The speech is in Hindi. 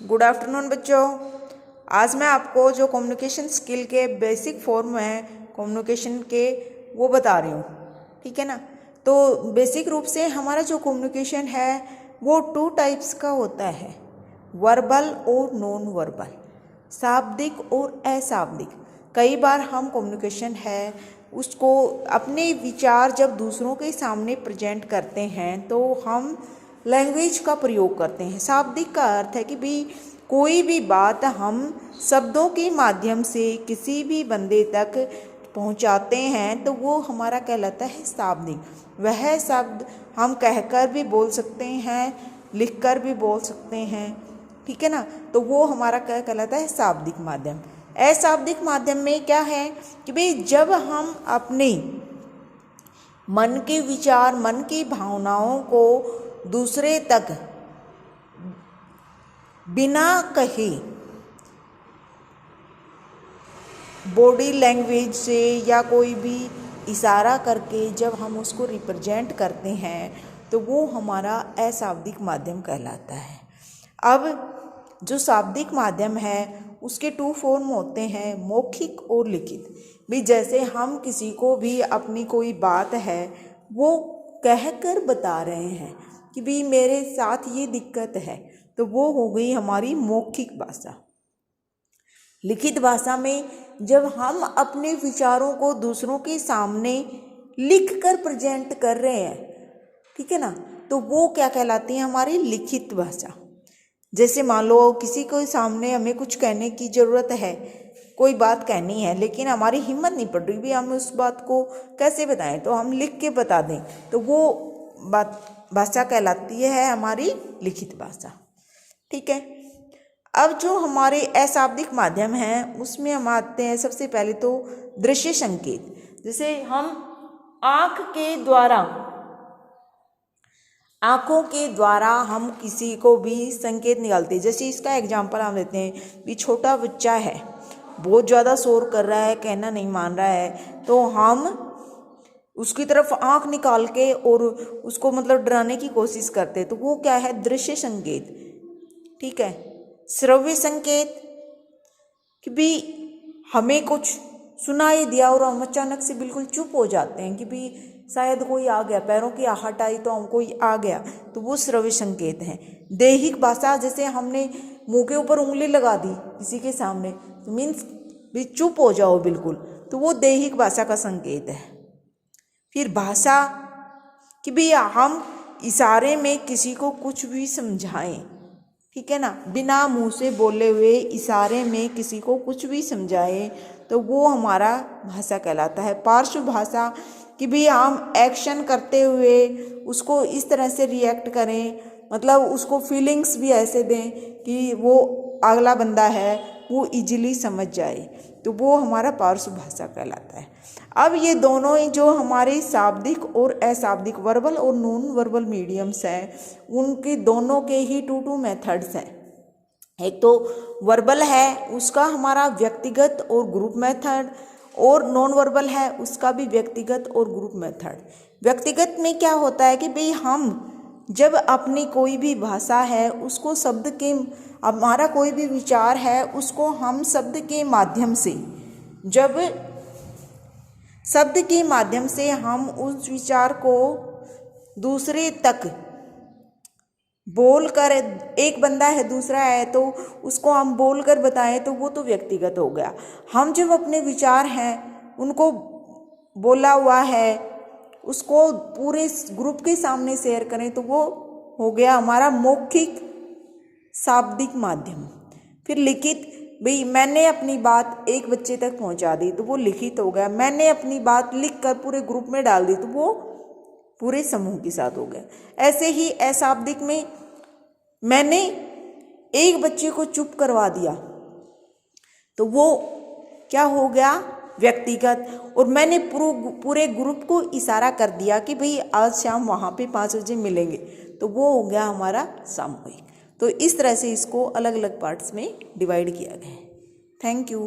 गुड आफ्टरनून बच्चों। आज मैं आपको जो कम्युनिकेशन स्किल के बेसिक फॉर्म हैं कम्युनिकेशन के वो बता रही हूँ, ठीक है ना। तो बेसिक रूप से हमारा जो कम्युनिकेशन है वो 2 टाइप्स का होता है, वर्बल और नॉन वर्बल, शाब्दिक और अशाब्दिक। कई बार हम कम्युनिकेशन है उसको अपने विचार जब दूसरों के सामने प्रेजेंट करते हैं तो हम लैंग्वेज का प्रयोग करते हैं। शाब्दिक का अर्थ है कि भी कोई भी बात हम शब्दों के माध्यम से किसी भी बंदे तक पहुंचाते हैं तो वो हमारा कहलाता है शाब्दिक। वह शब्द हम कहकर भी बोल सकते हैं, लिखकर भी बोल सकते हैं, ठीक है ना। तो वो हमारा क्या कहलाता है, शाब्दिक माध्यम। अशाब्दिक माध्यम में क्या है कि भाई जब हम अपने मन के विचार, मन की भावनाओं को दूसरे तक बिना कहे बॉडी लैंग्वेज से या कोई भी इशारा करके जब हम उसको रिप्रेजेंट करते हैं तो वो हमारा अशाब्दिक माध्यम कहलाता है। अब जो शाब्दिक माध्यम है उसके 2 फॉर्म होते हैं, मौखिक और लिखित। भी जैसे हम किसी को भी अपनी कोई बात है वो कहकर बता रहे हैं कि भी मेरे साथ ये दिक्कत है, तो वो हो गई हमारी मौखिक भाषा। लिखित भाषा में जब हम अपने विचारों को दूसरों के सामने लिख कर प्रेजेंट कर रहे हैं, ठीक है ना, तो वो क्या कहलाती है, हमारी लिखित भाषा। जैसे मान लो किसी के सामने हमें कुछ कहने की ज़रूरत है, कोई बात कहनी है लेकिन हमारी हिम्मत नहीं पड़ रही भी हम उस बात को कैसे बताएं, तो हम लिख के बता दें तो वो बात भाषा कहलाती है हमारी लिखित भाषा, ठीक है। अब जो हमारे अशाब्दिक माध्यम हैं उसमें हम आते हैं सबसे पहले तो दृश्य संकेत। जैसे हम आँखों के द्वारा हम किसी को भी संकेत निकालते हैं। जैसे इसका एग्जांपल हम देते हैं भी छोटा बच्चा है, बहुत ज़्यादा शोर कर रहा है, कहना नहीं मान रहा है, तो हम उसकी तरफ आँख निकाल के और उसको मतलब डराने की कोशिश करते हैं, तो वो क्या है, दृश्य संकेत, ठीक है। श्रव्य संकेत कि भी हमें कुछ सुनाई दिया और हम अचानक से बिल्कुल चुप हो जाते हैं कि भी शायद कोई आ गया, पैरों की आहट आई तो हम कोई आ गया, तो वो श्रव्य संकेत हैं। दैहिक भाषा, जैसे हमने मुंह के ऊपर उंगली लगा दी किसी के सामने तो मीन्स भी चुप हो जाओ बिल्कुल, तो वो दैहिक भाषा का संकेत है। फिर भाषा कि भी हम इशारे में किसी को कुछ भी समझाएं, ठीक है ना, बिना मुंह से बोले हुए इशारे में किसी को कुछ भी समझाए तो वो हमारा भाषा कहलाता है। पार्श्व भाषा कि भी हम एक्शन करते हुए उसको इस तरह से रिएक्ट करें, मतलब उसको फीलिंग्स भी ऐसे दें कि वो अगला बंदा है वो इजीली समझ जाए, तो वो हमारा पार्श्व भाषा कहलाता है। अब ये दोनों ही जो हमारे शाब्दिक और अशाब्दिक, वर्बल और नॉन वर्बल मीडियम्स हैं, उनके दोनों के ही 2 मेथड्स हैं। एक तो वर्बल है उसका हमारा व्यक्तिगत और ग्रुप मेथड, और नॉन वर्बल है उसका भी व्यक्तिगत और ग्रुप मेथड। व्यक्तिगत में क्या होता है कि भाई हम जब अपनी कोई भी भाषा है उसको शब्द के, हमारा कोई भी विचार है उसको हम शब्द के माध्यम से, जब शब्द के माध्यम से हम उस विचार को दूसरे तक बोल कर, एक बंदा है दूसरा है तो उसको हम बोल कर बताएं तो वो तो व्यक्तिगत हो गया। हम जब अपने विचार हैं उनको बोला हुआ है उसको पूरे ग्रुप के सामने शेयर करें तो वो हो गया हमारा मौखिक शाब्दिक माध्यम। फिर लिखित, भाई मैंने अपनी बात एक बच्चे तक पहुंचा दी तो वो लिखित हो गया। मैंने अपनी बात लिख कर पूरे ग्रुप में डाल दी तो वो पूरे समूह के साथ हो गया। ऐसे ही अशाब्दिक में मैंने एक बच्चे को चुप करवा दिया तो वो क्या हो गया, व्यक्तिगत। और मैंने पूरे ग्रुप को इशारा कर दिया कि भाई आज शाम वहाँ पे 5 बजे मिलेंगे, तो वो हो गया हमारा सामूहिक। तो इस तरह से इसको अलग अलग पार्ट्स में डिवाइड किया गया है। Thank you.